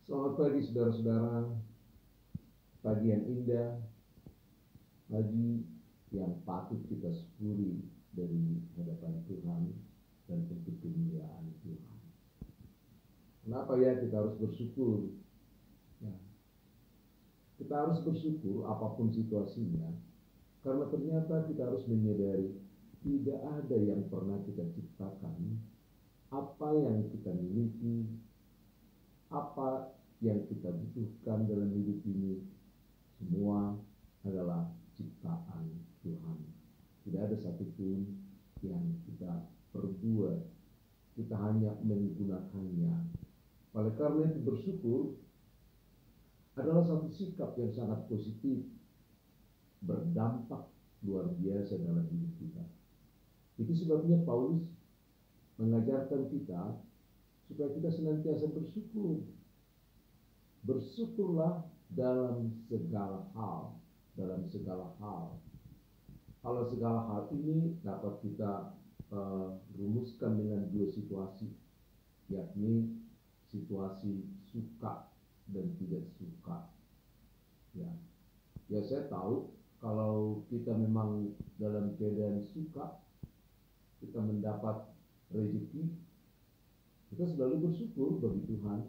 Selamat pagi saudara-saudara, pagi yang indah, pagi yang patut kita syukuri dari hadapan Tuhan dan untuk kemuliaan Tuhan. Kenapa ya kita harus bersyukur? Ya, kita harus bersyukur apapun situasinya, karena ternyata kita harus menyadari tidak ada yang pernah kita ciptakan, apa yang kita miliki, apa yang kita butuhkan dalam hidup ini, semua adalah ciptaan Tuhan. Tidak ada satupun yang kita perbuat, kita hanya menggunakannya. Oleh karena itu bersyukur adalah satu sikap yang sangat positif, berdampak luar biasa dalam hidup kita. Itu sebabnya Paulus mengajarkan kita supaya kita senantiasa bersyukur. Bersyukurlah dalam segala hal, dalam segala hal. Kalau segala hal ini dapat kita rumuskan dengan dua situasi, yakni situasi suka dan tidak suka. Ya, saya tahu kalau kita memang dalam keadaan suka, kita mendapat rezeki, kita selalu bersyukur bagi Tuhan.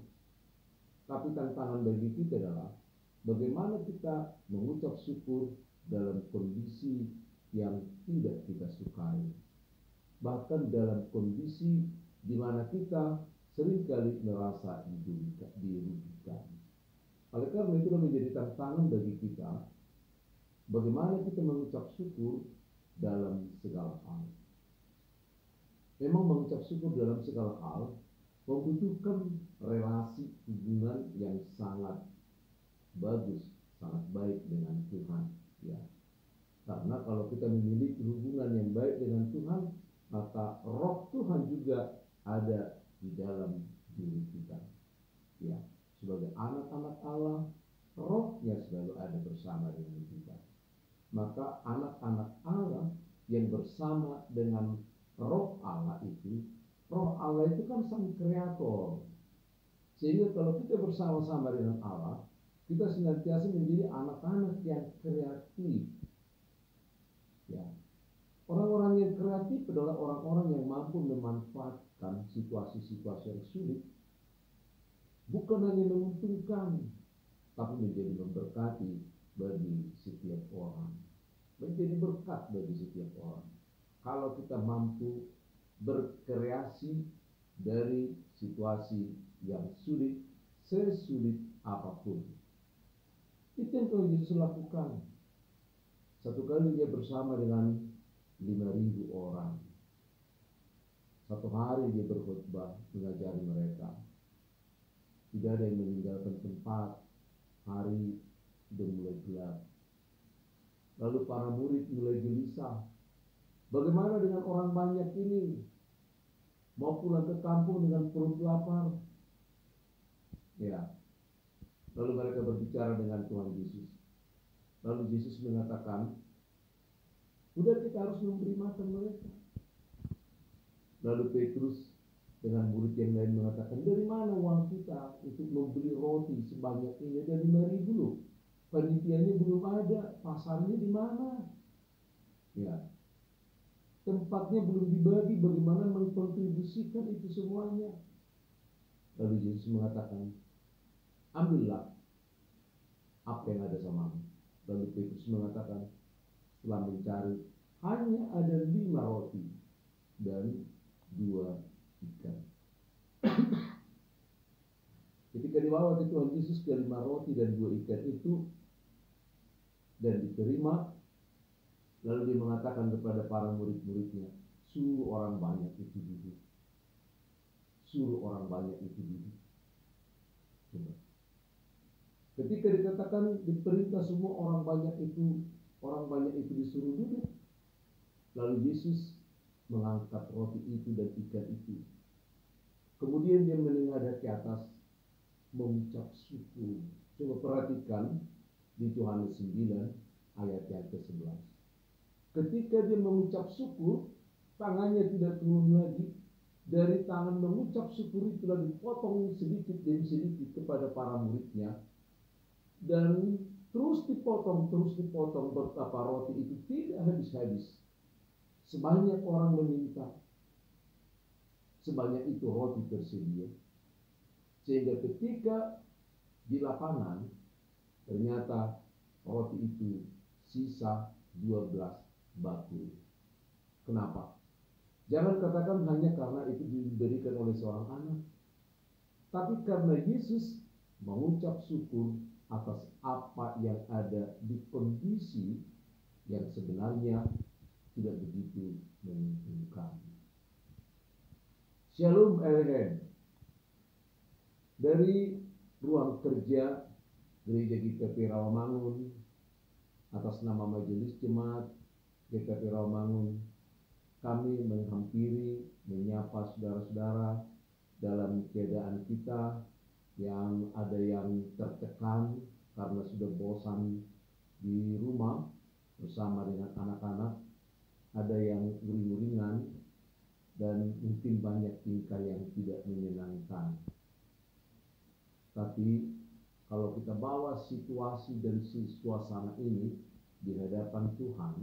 Tapi tantangan bagi kita adalah bagaimana kita mengucap syukur dalam kondisi yang tidak kita sukai. Bahkan dalam kondisi di mana kita seringkali merasa dirugikan. Oleh karena itu menjadi tantangan bagi kita bagaimana kita mengucap syukur dalam segala hal. Memang mengucap syukur dalam segala hal membutuhkan relasi hubungan yang sangat bagus, sangat baik dengan Tuhan. Ya, karena kalau kita memiliki hubungan yang baik dengan Tuhan, maka roh Tuhan juga ada di dalam diri kita. Ya, sebagai anak-anak Allah, rohnya selalu ada bersama dengan kita. Maka anak-anak Allah yang bersama dengan roh Allah itu, roh Allah itu kan sang kreator. Sehingga kalau kita bersama-sama dengan Allah, kita senantiasa menjadi anak-anak yang kreatif. Ya. Orang-orang yang kreatif adalah orang-orang yang mampu memanfaatkan situasi-situasi yang sulit, bukan hanya menguntungkan, tapi menjadi memberkati bagi setiap orang. Menjadi berkat bagi setiap orang. Kalau kita mampu berkreasi dari situasi yang sulit, sesulit apapun. Itu yang Tuhan Yesus lakukan. Satu kali dia bersama dengan 5.000 orang. Satu hari dia berkhotbah mengajari mereka. Tidak ada yang meninggalkan tempat. Hari sudah mulai gelap. Lalu para murid mulai gelisah. Bagaimana dengan orang banyak ini? Mau pulang ke kampung dengan perut lapar. Ya. Lalu mereka berbicara dengan Tuhan Yesus. Lalu Yesus mengatakan, udah kita harus memberi makan mereka. Lalu Petrus dengan murid yang lain mengatakan, dari mana uang kita untuk membeli roti sebanyak ini? Dari 5.000 loh. Panitianya belum ada, pasarnya di mana? Ya. Tempatnya belum dibagi, bagaimana mengkontribusikan itu semuanya? Lalu Yesus mengatakan, ambillah apa yang ada samamu. Lalu Petrus mengatakan, setelah mencari, hanya ada 5 roti dan 2 ikan. Ketika dibawa ke Tuhan Yesus ke 5 roti dan 2 ikan itu dan diterima, lalu dia mengatakan kepada para murid-muridnya, suruh orang banyak itu duduk. Suruh orang banyak itu duduk. Coba. Ketika dikatakan diperintah semua orang banyak itu disuruh duduk. Lalu Yesus mengangkat roti itu dan ikan itu. Kemudian dia menengadah ke atas, mengucap syukur. Coba perhatikan di Yohanes 9 ayat yang ke-11. Ketika dia mengucap syukur, tangannya tidak turun lagi, dari tangan mengucap syukur itulah dipotong sedikit demi sedikit kepada para muridnya, dan terus dipotong betapa roti itu tidak habis-habis. Sebanyak orang meminta, sebanyak itu roti tersedia. Sehingga ketika di lapangan, ternyata roti itu sisa 12 bakul. Kenapa? Jangan katakan hanya karena itu diberikan oleh seorang anak, tapi karena Yesus mengucap syukur atas apa yang ada di kondisi yang sebenarnya tidak begitu menguntungkan. Shalom Ellen. Dari ruang kerja Gereja GKP Rawamangun, atas nama Majelis Jemaat GKP Rawamangun, kami menghampiri, menyapa saudara-saudara dalam keadaan kita yang ada yang tertekan karena sudah bosan di rumah bersama dengan anak-anak, ada yang uring-uringan, dan mungkin banyak tingkah yang tidak menyenangkan. Tapi kalau kita bawa situasi dan suasana ini di hadapan Tuhan,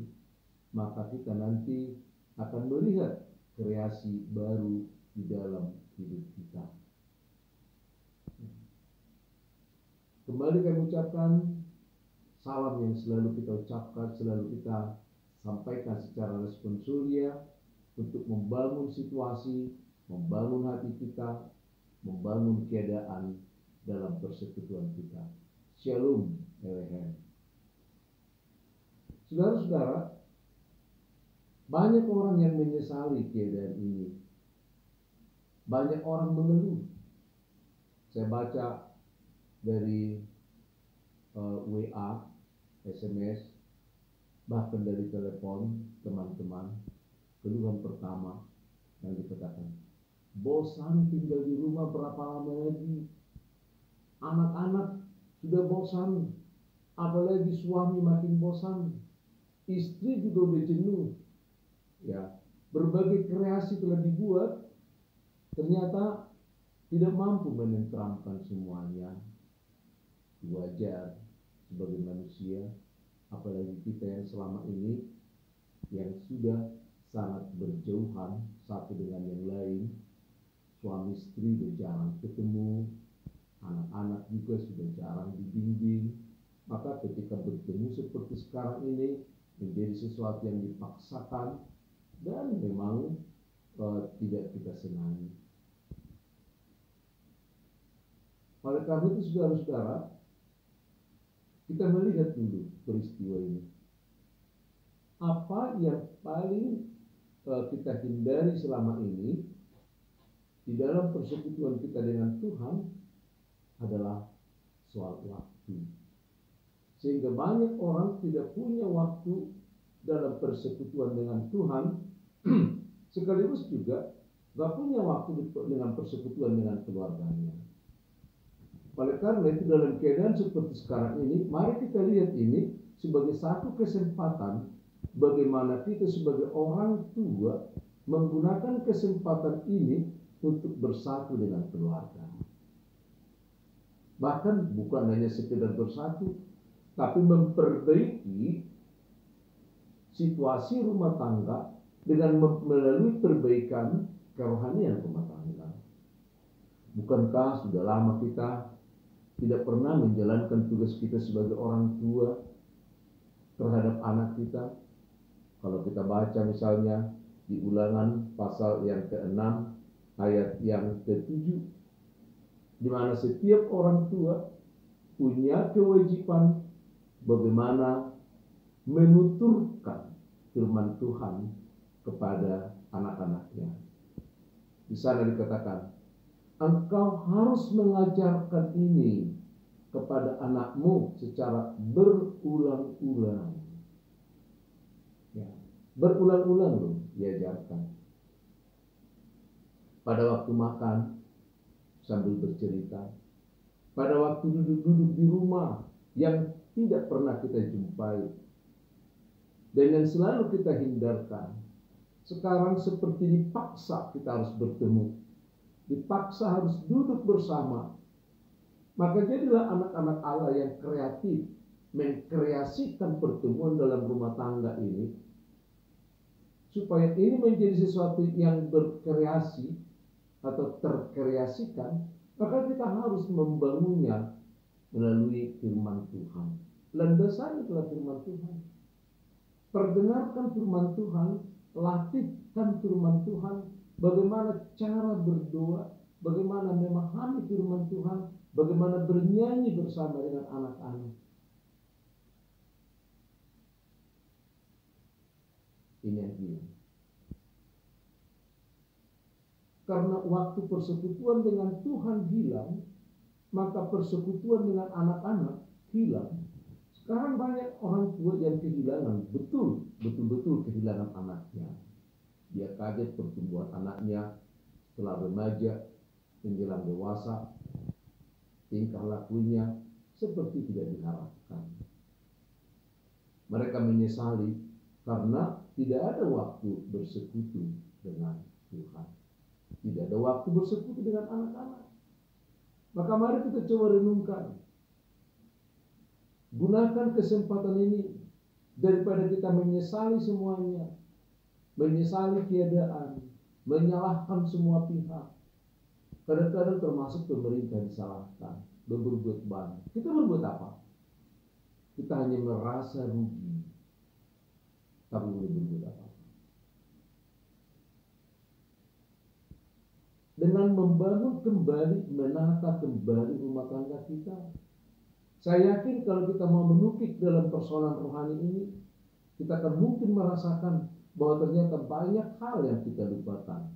maka kita nanti akan melihat kreasi baru di dalam hidup kita. Kembali kami ucapkan salam yang selalu kita ucapkan, selalu kita sampaikan secara responsulia untuk membangun situasi, membangun hati kita, membangun keadaan dalam persekutuan kita. Shalom, Elohim. Saudara-saudara, banyak orang yang menyesali keadaan ini. Banyak orang mengeluh. Saya baca dari WA, SMS, bahkan dari telepon teman-teman, keluhan pertama yang dikatakan, bosan tinggal di rumah, berapa lama lagi? Anak-anak sudah bosan, apalagi suami makin bosan, istri juga udah jenuh. Ya, berbagai kreasi telah dibuat, ternyata tidak mampu menenteramkan semuanya. Wajar sebagai manusia, apalagi kita yang selama ini yang sudah sangat berjauhan satu dengan yang lain, suami istri sudah jarang ketemu, anak-anak juga sudah jarang dibimbing. Maka ketika bertemu seperti sekarang ini menjadi sesuatu yang dipaksakan dan memang tidak kita senangi. Oleh karena itu, saudara-saudara, kita melihat dulu peristiwa ini. Apa yang paling kita hindari selama ini di dalam persekutuan kita dengan Tuhan adalah soal waktu. Sehingga banyak orang tidak punya waktu dalam persekutuan dengan Tuhan, sekaligus juga gak punya waktu dengan persekutuan dengan keluarganya. Oleh karena itu, dalam keadaan seperti sekarang ini, mari kita lihat ini sebagai satu kesempatan bagaimana kita sebagai orang tua menggunakan kesempatan ini untuk bersatu dengan keluarga. Bahkan bukan hanya sekedar bersatu, tapi memperbaiki situasi rumah tangga dengan melalui perbaikan kerohanian rumah tangga. Bukankah sudah lama kita tidak pernah menjalankan tugas kita sebagai orang tua terhadap anak kita? Kalau kita baca misalnya di Ulangan pasal yang ke-6 ayat yang ke-7, di mana setiap orang tua punya kewajiban bagaimana menuturkan firman Tuhan kepada anak-anaknya. Di sana dikatakan, engkau harus mengajarkan ini kepada anakmu secara berulang-ulang. Ya, berulang-ulang loh diajarkan. Pada waktu makan sambil bercerita, pada waktu duduk-duduk di rumah yang tidak pernah kita jumpai dan yang selalu kita hindarkan, Sekarang seperti dipaksa kita harus bertemu, dipaksa harus duduk bersama. Maka jadilah anak-anak Allah yang kreatif, mengkreasikan pertemuan dalam rumah tangga ini, supaya ini menjadi sesuatu yang berkreasi atau terkreasikan. Maka kita harus membangunnya melalui firman Tuhan. Landasannya adalah firman Tuhan. Perdengarkan firman Tuhan, latihkan firman Tuhan, bagaimana cara berdoa, bagaimana memahami firman Tuhan, bagaimana bernyanyi bersama dengan anak-anak. Ini yang hilang. Karena waktu persekutuan dengan Tuhan hilang, maka persekutuan dengan anak-anak hilang. Sekarang banyak orang tua yang kehilangan, betul-betul kehilangan anaknya. Dia kaget pertumbuhan anaknya setelah remaja, menjelang dewasa, tingkah lakunya seperti tidak diharapkan. Mereka menyesali karena tidak ada waktu bersekutu dengan Tuhan. Tidak ada waktu bersekutu dengan anak-anak. Maka mari kita coba renungkan. Gunakan kesempatan ini daripada kita menyesali semuanya, menyesali keadaan, menyalahkan semua pihak. Kadang-kadang termasuk pemerintah disalahkan, berbuat banyak. Kita berbuat apa? Kita hanya merasa rugi, tapi belum berbuat apa. Dengan membangun kembali, menata kembali rumah tangga kita. Saya yakin kalau kita mau menukik dalam persoalan rohani ini, kita akan mungkin merasakan bahwa ternyata banyak hal yang kita lupakan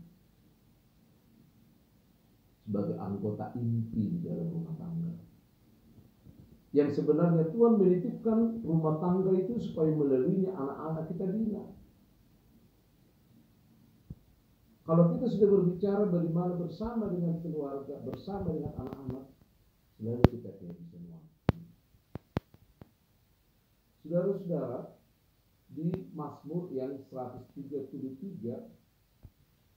sebagai anggota inti di dalam rumah tangga. Yang sebenarnya Tuhan menitipkan rumah tangga itu supaya melaluinya anak-anak kita bina. Kalau kita sudah berbicara bagaimana bersama dengan keluarga, bersama dengan anak-anak, selalu kita pilih semua. Saudara-saudara, di Mazmur yang 133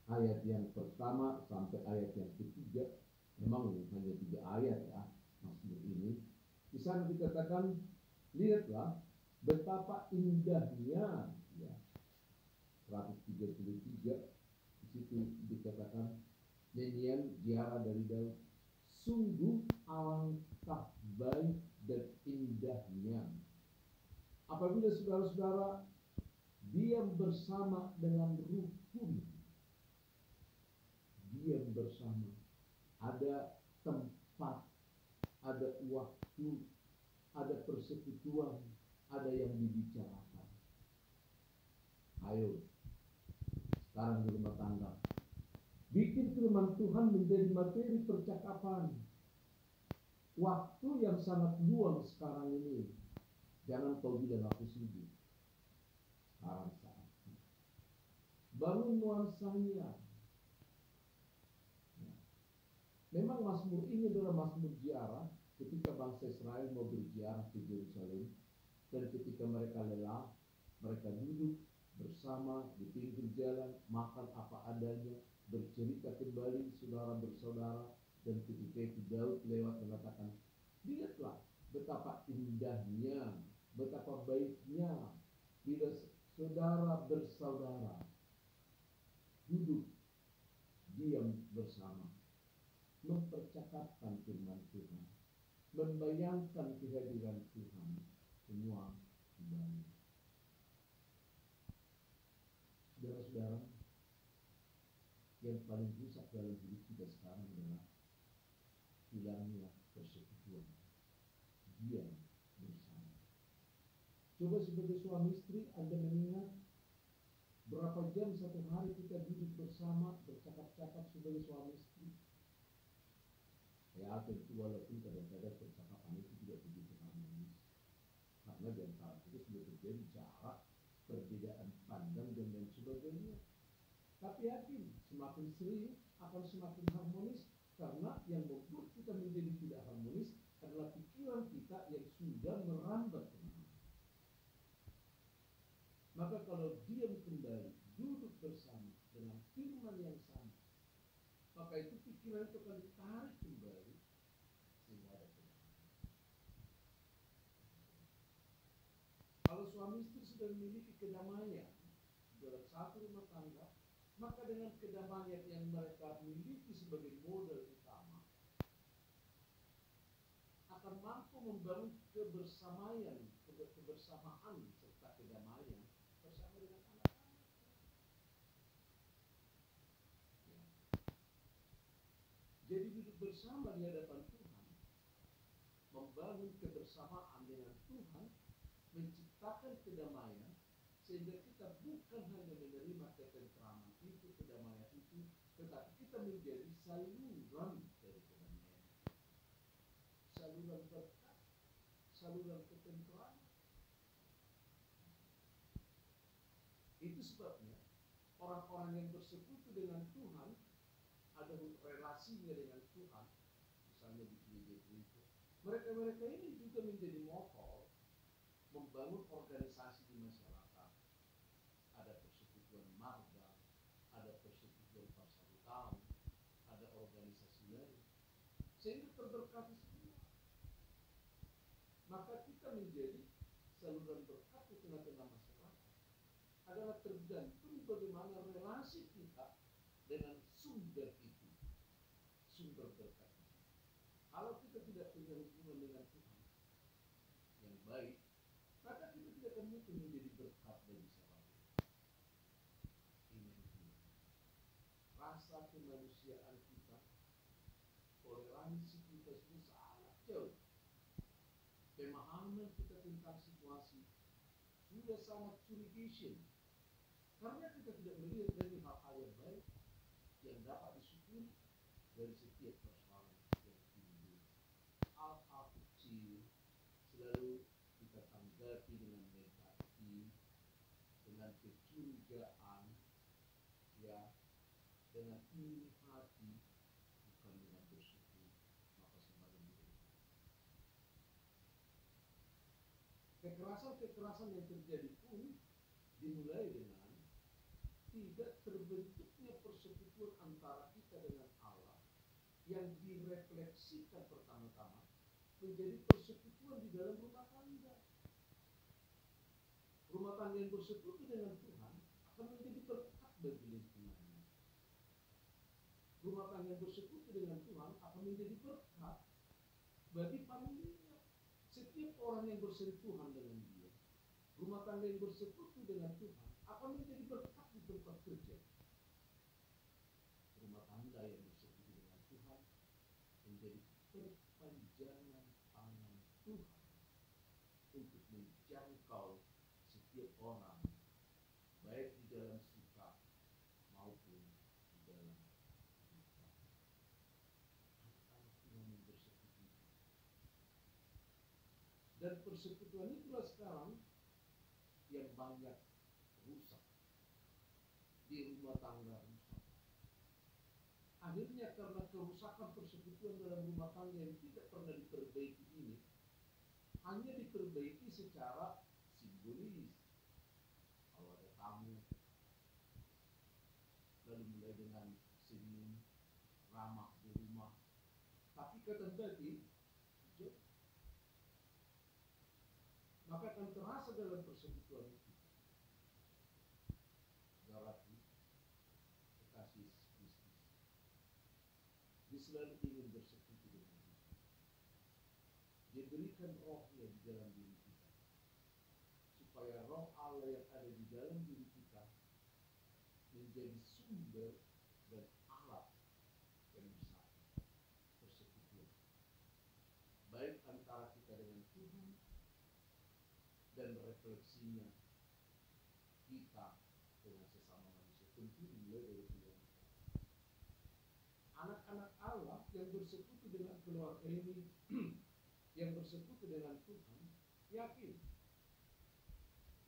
ayat yang pertama sampai ayat yang ketiga, memang hanya 3 ayat ya Mazmur ini. Di sana dikatakan, lihatlah betapa indahnya ya. 133 di situ dikatakan nyanyian ziarah dari Daud, sungguh alangkah baik dan indahnya apabila saudara-saudara diam bersama dengan rukun, diam bersama, ada tempat, ada waktu, ada persekutuan, ada yang dibicarakan. Ayo, sekarang di rumah tangga, bikin firman Tuhan menjadi materi percakapan. Waktu yang sangat luang sekarang ini, jangan kau bilang aku sibuk. Sekarang saatnya bangun nuansanya. Memang Mazmur ini adalah Mazmur ziarah ketika bangsa Israel mau berziarah ke Yerusalem, dan ketika mereka lelah, mereka duduk bersama di pinggir jalan, makan apa adanya, bercerita kembali saudara bersaudara. Dan ketika itu Daud lewat mengatakan, lihatlah betapa indahnya, betapa baiknya bila saudara bersaudara duduk diam bersama, mempercakapkan firman Tuhan, membayangkan kehadiran Tuhan, semua kembali. Saudara-saudara, yang paling rusak dalam hidup kita sekarang adalah hilangnya persekutuan, diam bersama. Coba sebagai suami istri Anda mengingat berapa jam satu hari kita duduk bersama bercakap-cakap sebagai suami istri. Ya tentu walaupun kadang-kadang percakapan itu tidak begitu harmonis, karena di antara kita sudah terjadi jarak, perbedaan pandang dan lain sebagainya. Tapi yakin semakin sering akan semakin harmonis, karena yang membuat kita menjadi tidak harmonis adalah pikiran kita yang sudah merambat kemana. Maka kalau diam kembali, duduk bersama, pikiran itu akan ditarik kembali sehingga ada kedamaian. Kalau suami istri sudah memiliki kedamaian dalam satu rumah tangga, maka dengan kedamaian yang mereka miliki sebagai modal utama akan mampu membangun kebersamaan serta kedamaian bersama dengan anak-anak. Ya. Jadi duduk bersama di hadapan Tuhan, membangun kebersamaan dengan Tuhan, menciptakan kedamaian, sehingga kita bukan hanya menerima ketentraman itu, kedamaian itu, tetapi kita menjadi saluran dari kedamaian, saluran berkat, saluran ketentraman. Itu sebabnya orang-orang yang bersekutu dengan Tuhan, ada relasinya dengan Tuhan, misalnya di gereja-gereja, mereka ini juga menjadi motor membangun organisasi di masyarakat. Ada persekutuan marga, ada persekutuan persaudaraan, ada organisasi lain, sehingga terberkati semua. Maka kita menjadi saluran berkat di tengah-tengah masyarakat adalah tergantung bagaimana relasi kita dengan sumber itu, sumber berkat itu. Kalau kita tidak punya hubungan dengan Tuhan yang baik, maka kita tidak akan mungkin menjadi berkat bagi siapapun. Ini rasa kemanusiaan kita, toleransi kita sudah sangat jauh. Pemahaman kita tentang situasi sudah sangat curigation. Karena kita tidak melihat dari hal-hal yang baik yang dapat disyukuri dari setiap persoalan yang timbul. Hal-hal kecil selalu kita tanggapi dengan negatif, dengan kecurigaan, ya, dengan iri hati, bukan dengan bersyukur, maka semakin menderita. Kekerasan yang terjadi pun dimulai dengan tidak terbentuknya persekutuan antara kita dengan Allah yang direfleksikan pertama-tama menjadi persekutuan di dalam rumah tangga. Rumah tangga yang bersekutu dengan Tuhan akan menjadi berkat bagi lingkungannya. Rumah tangga yang bersekutu dengan Tuhan akan menjadi berkat bagi familinya. Setiap orang yang bersentuhan dengan dia, rumah tangga yang bersekutu dengan Tuhan akan menjadi berkat di tempat kerja. Rumah tangga yang bersekutu dengan Tuhan menjadi perpanjangan tangan Tuhan untuk menjangkau setiap orang, baik di dalam suka maupun di dalam duka. Anak-anak Tuhan yang bersekutu. Dan persekutuan itulah sekarang yang banyak rusak di rumah tangga rusak. Akhirnya karena kerusakan persekutuan dalam rumah tangga yang tidak pernah diperbaiki ini, hanya diperbaiki secara simbolis. Kalau ada tamu, lalu mulai dengan senyum, ramah di rumah. Tapi kata batin, maka akan terasa dalam persekutuan itu. Saudaraku, kekasih Kristus, dia selalu ingin bersekutu dengan kita. Dia berikan rohnya di dalam diri kita, supaya roh Allah yang ada di dalam diri kita menjadi sumber dan alat yang bersatu, persekutuan, baik antara kita dengan Tuhan dan refleksinya kita dengan sesama manusia. Tentu dimulai dari keluarga. Anak-anak Allah yang bersekutu dengan keluarga ini, yang bersekutu dengan Tuhan, yakin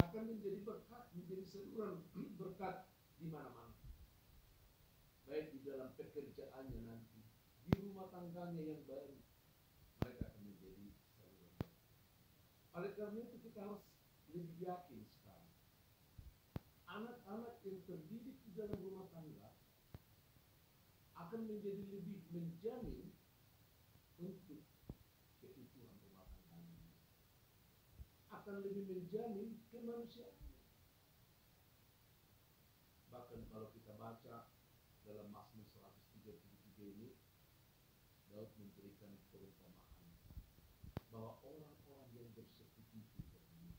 akan menjadi berkat, menjadi saluran berkat di mana-mana. Baik di dalam pekerjaannya nanti, di rumah tangganya yang baru, mereka akan menjadi saluran berkat. Oleh karena itu kita harus lebih yakin sekarang. Anak-anak yang terdidik di dalam rumah tangga akan menjadi lebih menjamin untuk keutuhan rumah tangga, akan lebih menjamin kemanusiaan. Bahkan kalau kita baca dalam Mazmur 133 ini, Daud memberikan perumpamaan bahwa orang-orang yang bersekutu dengannya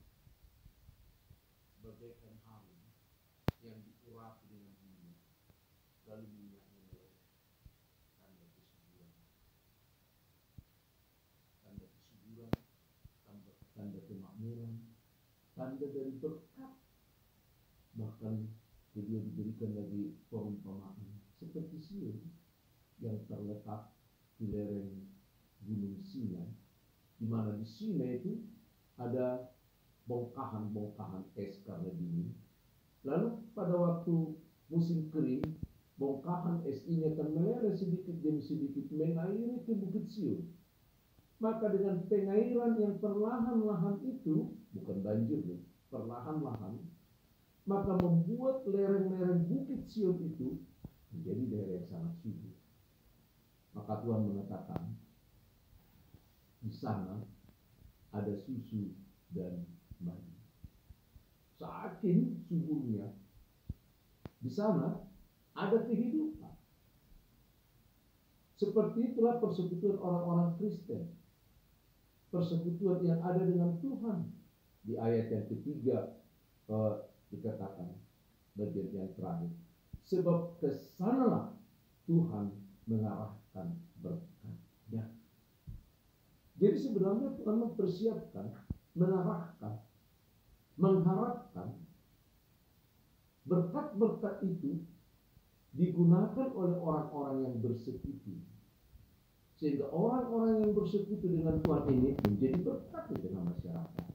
bagaikan harum yang diurapi dengan minyak, lalu minyaknya meleleh. Tanda kesuburan, tanda kesuburan, tanda kemakmuran, tanda dari berkat. Bahkan dia diberikan lagi perumpamaan seperti Sion yang terletak di lereng Gunung Sinai, di mana di Sinai itu ada bongkahan-bongkahan es karena dingin. Lalu pada waktu musim kering, bongkahan es ini akan meleleh sedikit demi sedikit mengairi ke Bukit Sion. Maka dengan pengairan yang perlahan-lahan itu, bukan banjir nih, perlahan-lahan, maka membuat lereng-lereng Bukit Sion itu menjadi daerah yang sangat subur. Maka Tuhan mengatakan, di sana ada susu dan madu. Saking suburnya, di sana ada kehidupan. Seperti itulah persekutuan orang-orang Kristen. Persekutuan yang ada dengan Tuhan. Di ayat yang ketiga dikatakan bagian yang terakhir, sebab kesanalah Tuhan mengarahkan berkat-Nya. Jadi sebenarnya Tuhan mempersiapkan, mengarahkan, mengharapkan berkat-berkat itu digunakan oleh orang-orang yang bersekutu, sehingga orang-orang yang bersekutu dengan Tuhan ini menjadi berkat di tengah masyarakat.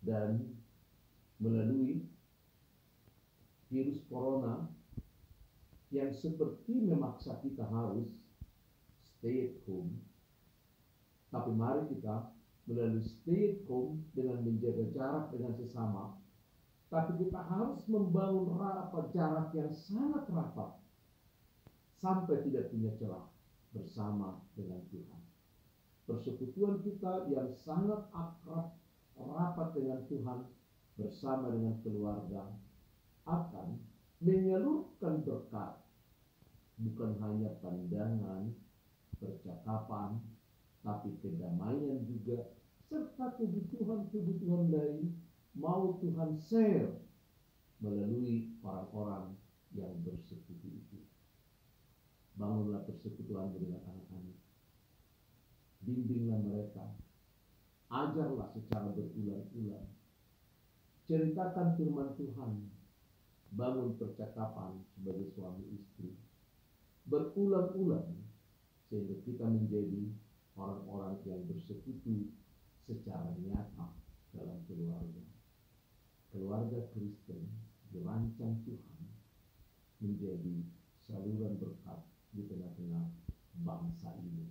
Dan melalui virus corona yang seperti memaksa kita harus stay at home, tapi mari kita melalui stay at home dengan menjaga jarak dengan sesama, tapi kita harus membangun jarak yang sangat rapat sampai tidak punya celah bersama dengan Tuhan. Persekutuan kita yang sangat akrab, rapat dengan Tuhan bersama dengan keluarga akan menyalurkan berkat, bukan hanya pandangan, percakapan, tapi kedamaian juga, serta kebutuhan-kebutuhan lain mau Tuhan share melalui orang-orang yang bersekutu itu. Bangunlah persekutuan dengan anak-anak, bimbinglah mereka, ajarlah secara berulang-ulang, ceritakan firman Tuhan, bangun percakapan sebagai suami istri, berulang-ulang, sehingga kita menjadi orang-orang yang bersekutu secara nyata dalam keluarga. Keluarga Kristen dirancang Tuhan menjadi saluran berkat di tengah-tengah bangsa ini,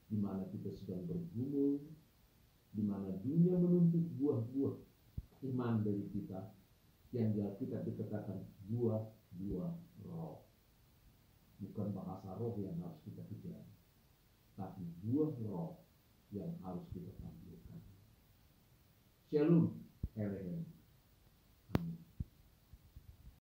di mana kita sedang bergumul, di mana dunia menuntut buah-buah iman dari kita, yang kita dikatakan buah-buah roh. Bukan bahasa roh yang harus kita kejar, tapi buah roh yang harus kita tampilkan. Shalom, Helen.